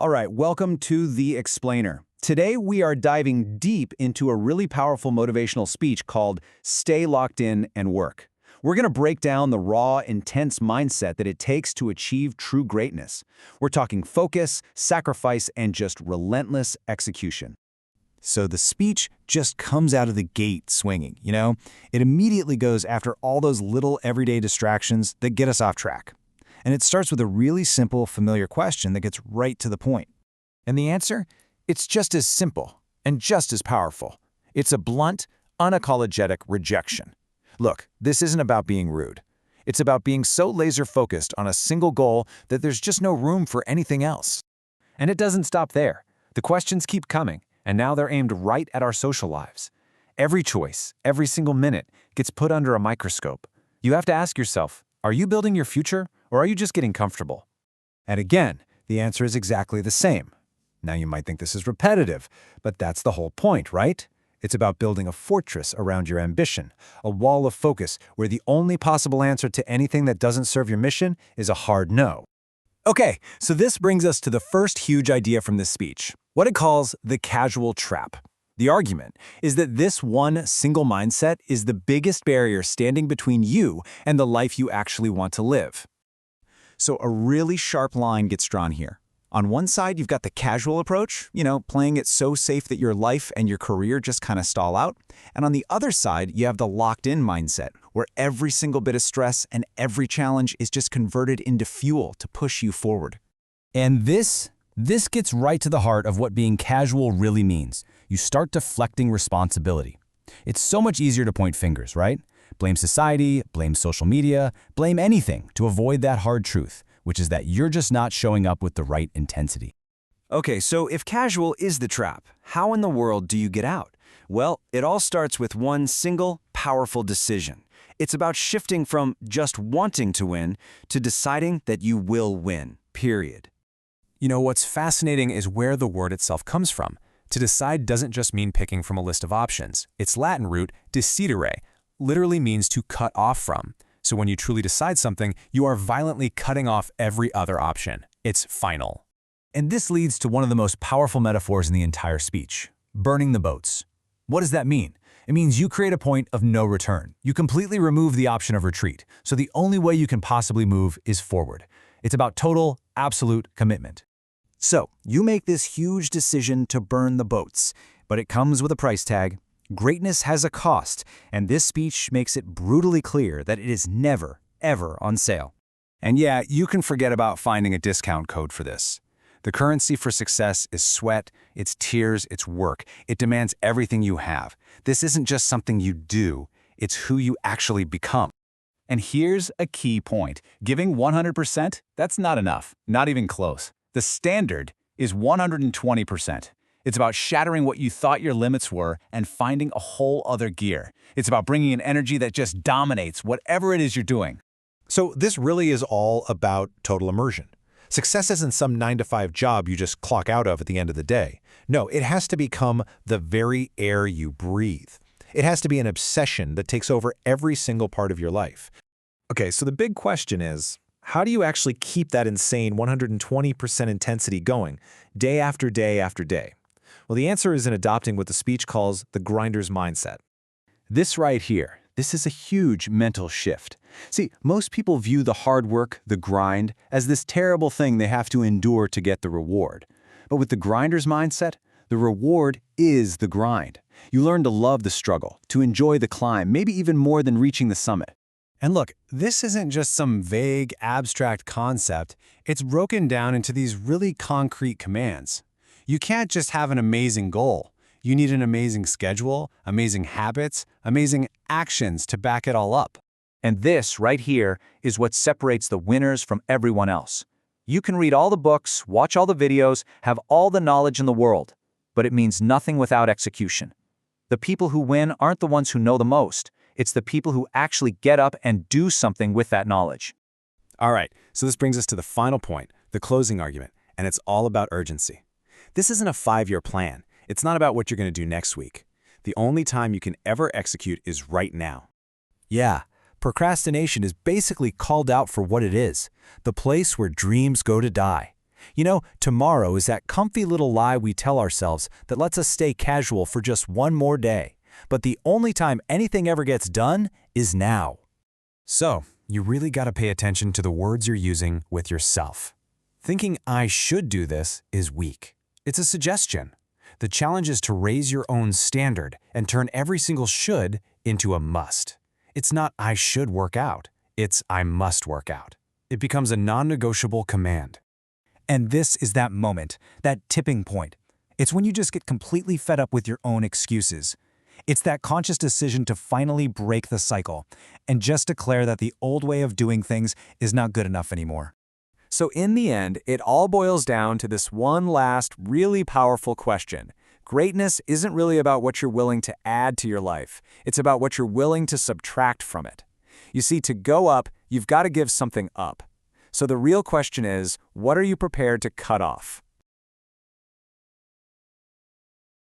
All right, welcome to The Explainer. Today we are diving deep into a really powerful motivational speech called Stay Locked In and Work. We're going to break down the raw, intense mindset that it takes to achieve true greatness. We're talking focus, sacrifice, and just relentless execution. So the speech just comes out of the gate swinging, you know? It immediately goes after all those little everyday distractions that get us off track. And it starts with a really simple, familiar question that gets right to the point. And the answer? It's just as simple and just as powerful. It's a blunt, unapologetic rejection. Look, this isn't about being rude. It's about being so laser-focused on a single goal that there's just no room for anything else. And it doesn't stop there. The questions keep coming, and now they're aimed right at our social lives. Every choice, every single minute, gets put under a microscope. You have to ask yourself, are you building your future, or are you just getting comfortable? And again, the answer is exactly the same. Now you might think this is repetitive, but that's the whole point, right? It's about building a fortress around your ambition, a wall of focus where the only possible answer to anything that doesn't serve your mission is a hard no. Okay, so this brings us to the first huge idea from this speech, what it calls the casual trap. The argument is that this one single mindset is the biggest barrier standing between you and the life you actually want to live. So a really sharp line gets drawn here. On one side, you've got the casual approach, playing it so safe that your life and your career just kind of stall out. And on the other side, you have the locked-in mindset, where every single bit of stress and every challenge is just converted into fuel to push you forward. And this gets right to the heart of what being casual really means. You start deflecting responsibility. It's so much easier to point fingers, right? Blame society, blame social media, blame anything to avoid that hard truth, which is that you're just not showing up with the right intensity. Okay, so if casual is the trap, how in the world do you get out? Well, it all starts with one single, powerful decision. It's about shifting from just wanting to win to deciding that you will win, period. You know, what's fascinating is where the word itself comes from. To decide doesn't just mean picking from a list of options. Its Latin root, decidere, literally means to cut off from. So when you truly decide something, you are violently cutting off every other option. It's final. And this leads to one of the most powerful metaphors in the entire speech, burning the boats. What does that mean? It means you create a point of no return. You completely remove the option of retreat, so the only way you can possibly move is forward. It's about total, absolute commitment. So, you make this huge decision to burn the boats, but it comes with a price tag. Greatness has a cost, and this speech makes it brutally clear that it is never, ever on sale. And yeah, you can forget about finding a discount code for this. The currency for success is sweat, it's tears, it's work. It demands everything you have. This isn't just something you do, it's who you actually become. And here's a key point. Giving 100%, that's not enough, not even close. The standard is 120%. It's about shattering what you thought your limits were and finding a whole other gear. It's about bringing an energy that just dominates whatever it is you're doing. So this really is all about total immersion. Success isn't some 9-to-5 job you just clock out of at the end of the day. No, it has to become the very air you breathe. It has to be an obsession that takes over every single part of your life. Okay, so the big question is, how do you actually keep that insane 120% intensity going day after day after day? Well, the answer is in adopting what the speech calls the grinder's mindset. This right here, this is a huge mental shift. See, most people view the hard work, the grind, as this terrible thing they have to endure to get the reward. But with the grinder's mindset, the reward is the grind. You learn to love the struggle, to enjoy the climb, maybe even more than reaching the summit. And look, this isn't just some vague, abstract concept. It's broken down into these really concrete commands. You can't just have an amazing goal. You need an amazing schedule, amazing habits, amazing actions to back it all up. And this right here is what separates the winners from everyone else. You can read all the books, watch all the videos, have all the knowledge in the world, but it means nothing without execution. The people who win aren't the ones who know the most. It's the people who actually get up and do something with that knowledge. All right, so this brings us to the final point, the closing argument, and it's all about urgency. This isn't a 5-year plan. It's not about what you're going to do next week. The only time you can ever execute is right now. Yeah, procrastination is basically called out for what it is, the place where dreams go to die. You know, tomorrow is that comfy little lie we tell ourselves that lets us stay casual for just one more day. But the only time anything ever gets done is now. So, you really got to pay attention to the words you're using with yourself. Thinking I should do this is weak. It's a suggestion. The challenge is to raise your own standard and turn every single should into a must. It's not I should work out, it's I must work out. It becomes a non-negotiable command. And this is that moment, that tipping point. It's when you just get completely fed up with your own excuses. It's that conscious decision to finally break the cycle and just declare that the old way of doing things is not good enough anymore. So in the end, it all boils down to this one last, really powerful question. Greatness isn't really about what you're willing to add to your life. It's about what you're willing to subtract from it. You see, to go up, you've got to give something up. So the real question is, what are you prepared to cut off?